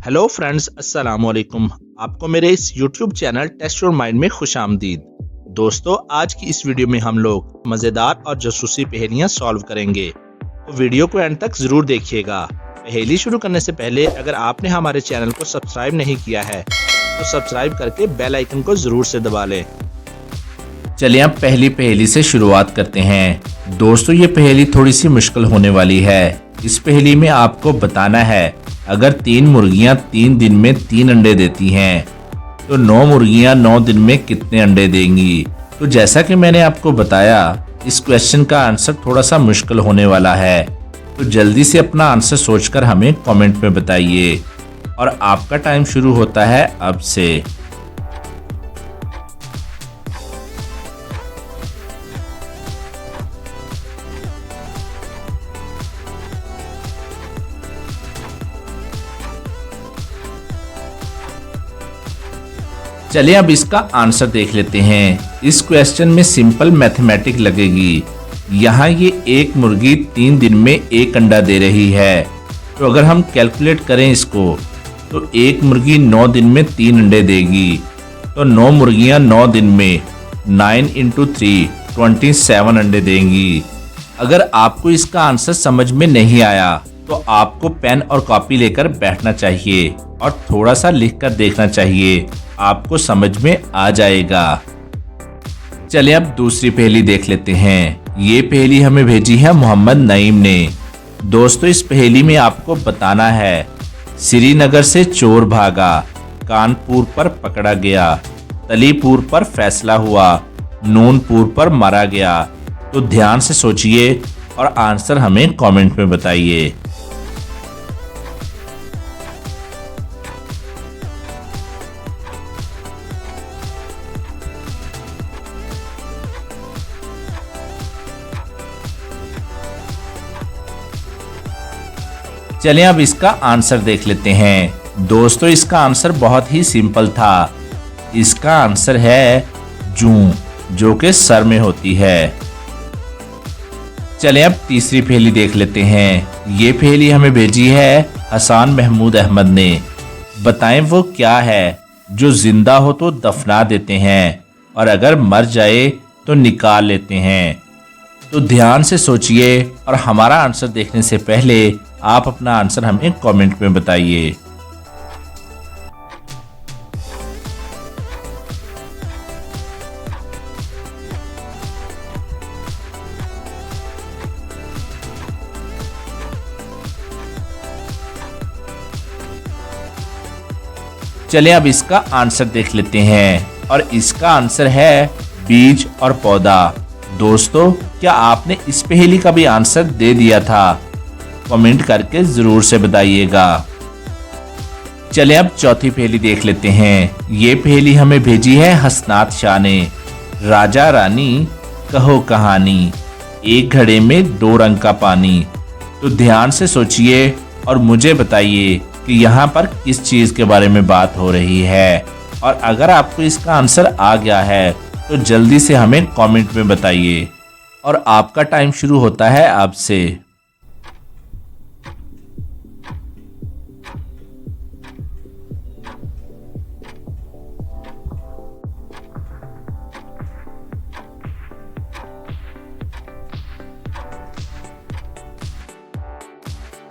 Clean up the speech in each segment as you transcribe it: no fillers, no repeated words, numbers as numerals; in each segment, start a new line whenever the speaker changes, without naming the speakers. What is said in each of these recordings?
Hello friends, अस्सलाम वालेकुम। आपको मेरे इस YouTube channel test your mind में खुशामदीद। दोस्तों, आज की इस वीडियो में हम लोग मज़ेदार और जासूसी पहेलियां सॉल्व करेंगे, तो वीडियो को एंड तक ज़रूर देखिएगा। पहेली शुरू करने से पहले अगर आपने हमारे चैनल को सब्सक्राइब नहीं किया है तो सब्सक्राइब करके बेल आइकन को ज़रूर से दबा लें।
चलिए अब पहली पहेली से शुरुआत करते हैं। दोस्तों, ये पहेली थोड़ी सी मुश्किल होने वाली है। इस पहेली में आपको बताना है, अगर 3 मुर्गियां 3 दिन में 3 अंडे देती हैं तो 9 मुर्गियां 9 दिन में कितने अंडे देंगी। तो जैसा कि मैंने आपको बताया, इस क्वेश्चन का आंसर थोड़ा सा मुश्किल होने वाला है, तो जल्दी से अपना आंसर सोचकर हमें कमेंट में बताइए। और आपका टाइम शुरू होता है अब से। चलिए अब इसका आंसर देख लेते हैं। इस क्वेश्चन में सिंपल मैथमेटिक लगेगी। यहाँ ये एक मुर्गी 3 दिन में 1 अंडा दे रही है, तो अगर हम कैलकुलेट करें इसको, तो एक मुर्गी 9 दिन में 3 अंडे देगी, तो 9 मुर्गियाँ 9 दिन में 9 × 3 27 अंडे देंगी। अगर आपको इसका आंसर समझ में नहीं आया तो आपको पेन और कॉपी लेकर बैठना चाहिए और थोड़ा सा लिख कर देखना चाहिए, आपको समझ में आ जाएगा। चलिए अब दूसरी पहेली देख लेते हैं। ये पहेली हमें भेजी है मोहम्मद नईम ने। दोस्तों, इस पहेली में आपको बताना है, श्रीनगर से चोर भागा, कानपुर पर पकड़ा गया, तलीपुर पर फैसला हुआ, नूनपुर पर मारा गया। तो ध्यान से सोचिए और आंसर हमें कमेंट में बताइए। चलिए अब इसका आंसर देख लेते हैं। दोस्तों, इसका आंसर बहुत ही सिंपल था। इसका आंसर है जूं, जो कि सर में होती है। चलिए अब तीसरी पहेली देख लेते हैं। ये पहेली हमें भेजी है हसन महमूद अहमद ने। बताएं वो क्या है जो जिंदा हो तो दफना देते हैं और अगर मर जाए तो निकाल लेते हैं। तो ध्यान से सोचिए और हमारा आंसर देखने से पहले आप अपना आंसर हमें कमेंट में बताइए। चलिए अब इसका आंसर देख लेते हैं और इसका आंसर है बीज और पौधा। दोस्तों, क्या आपने इस पहेली का भी आंसर दे दिया था? कमेंट करके जरूर से बताइएगा। चलिए अब चौथी पहेली देख लेते हैं। ये पहेली हमें भेजी है हसनात शाह ने। राजा रानी कहो कहानी, एक घड़े में 2 रंग का पानी। तो ध्यान से सोचिए और मुझे बताइए कि यहाँ पर किस चीज के बारे में बात हो रही है। और अगर आपको इसका आंसर आ गया है तो जल्दी से हमें कमेंट में बताइए। और आपका टाइम शुरू होता है अब से।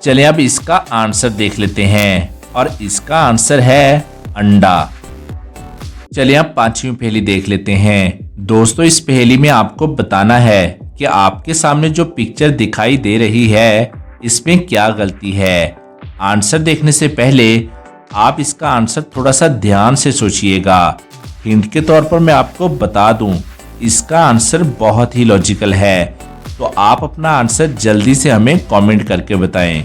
चलिए अब इसका आंसर देख लेते हैं और इसका आंसर है अंडा। चलिए अब पांचवी पहेली देख लेते हैं। दोस्तों, इस पहेली में आपको बताना है कि आपके सामने जो पिक्चर दिखाई दे रही है इसमें क्या गलती है। आंसर देखने से पहले आप इसका आंसर थोड़ा सा ध्यान से सोचिएगा। हिंट के तौर पर मैं आपको बता दूं, इसका आंसर बहुत ही लॉजिकल है, तो आप अपना आंसर जल्दी से हमें कमेंट करके बताएं।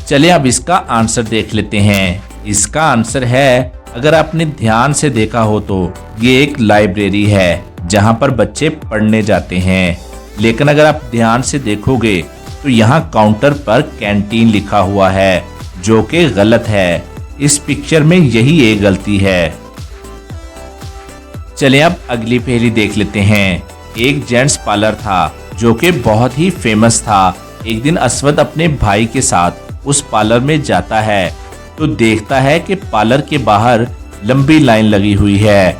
चलिए अब इसका आंसर देख लेते हैं। इसका आंसर है, अगर आपने ध्यान से देखा हो तो ये एक लाइब्रेरी है जहां पर बच्चे पढ़ने जाते हैं। लेकिन अगर आप ध्यान से देखोगे तो यहाँ काउंटर पर कैंटीन लिखा हुआ है, जो कि गलत है। इस पिक्चर में यही एक गलती है। चलिए अब अगली पहेली देख लेते हैं। एक जेंट्स पार्लर था जो कि बहुत ही फेमस था। एक दिन अस्वद अपने भाई के साथ उस पार्लर में जाता है तो देखता है कि पार्लर के बाहर लंबी लाइन लगी हुई है।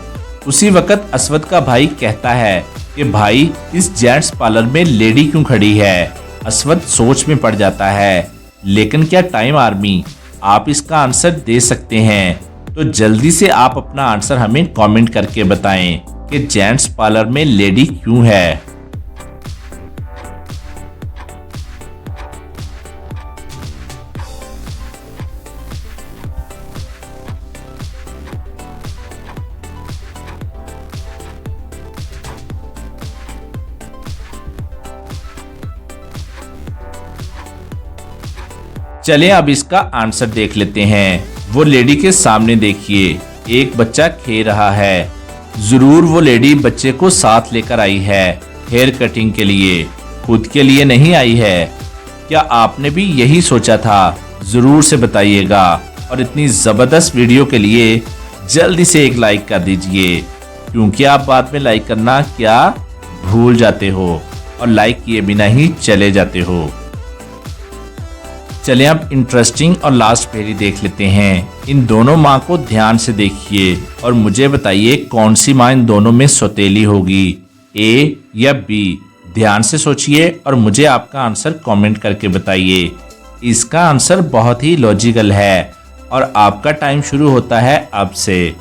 उसी वक्त अस्वद का भाई कहता है कि भाई, इस जेंट्स पार्लर में लेडी क्यों खड़ी है। अस्वद सोच में पड़ जाता है, लेकिन क्या टाइम आर्मी आप इसका आंसर दे सकते हैं? तो जल्दी से आप अपना आंसर हमें कमेंट करके बताएं कि जेंट्स पार्लर में लेडी क्यों है। चलिए अब इसका आंसर देख लेते हैं। वो लेडी के सामने देखिए, एक बच्चा खेल रहा है। जरूर वो लेडी बच्चे को साथ लेकर आई है हेयर कटिंग के लिए, खुद के लिए नहीं आई है। क्या आपने भी यही सोचा था? जरूर से बताइएगा और इतनी जबरदस्त वीडियो के लिए जल्दी से एक लाइक कर दीजिए, क्योंकि आप बाद में लाइक करना क्या भूल जाते हो और लाइक किए बिना ही चले जाते हो। चलिए अब इंटरेस्टिंग और लास्ट पहेली देख लेते हैं। इन दोनों माँ को ध्यान से देखिए और मुझे बताइए कौन सी माँ इन दोनों में सौतेली होगी, ए या बी। ध्यान से सोचिए और मुझे आपका आंसर कमेंट करके बताइए। इसका आंसर बहुत ही लॉजिकल है और आपका टाइम शुरू होता है अब से।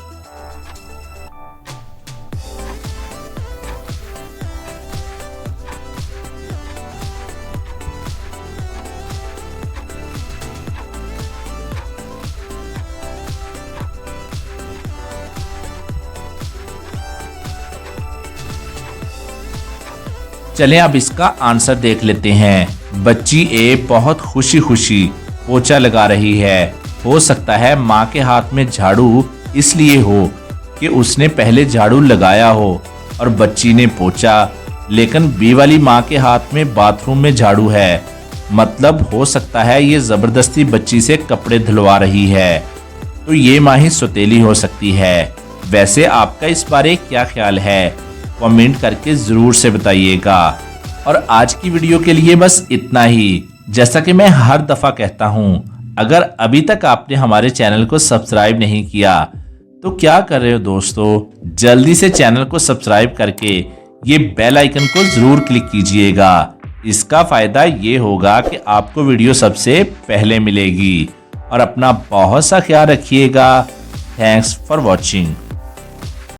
चलें अब इसका आंसर देख लेते हैं। बच्ची ए बहुत खुशी खुशी पोछा लगा रही है। हो सकता है माँ के हाथ में झाड़ू इसलिए हो कि उसने पहले झाड़ू लगाया हो और बच्ची ने पोछा, लेकिन बी वाली माँ के हाथ में बाथरूम में झाड़ू है। मतलब हो सकता है ये जबरदस्ती बच्ची से कपड़े धुलवा रही है, तो ये माँ ही सौतेली हो सकती है। वैसे आपका इस बारे क्या ख्याल है? कमेंट करके जरूर से बताइएगा। और आज की वीडियो के लिए बस इतना ही। जैसा कि मैं हर दफा कहता हूँ, अगर अभी तक आपने हमारे चैनल को सब्सक्राइब नहीं किया तो क्या कर रहे हो दोस्तों, जल्दी से चैनल को सब्सक्राइब करके ये बेल आइकन को जरूर क्लिक कीजिएगा। इसका फायदा ये होगा कि आपको वीडियो सबसे पहले मिलेगी। और अपना बहुत सा ख्याल रखिएगा। Thanks for watching.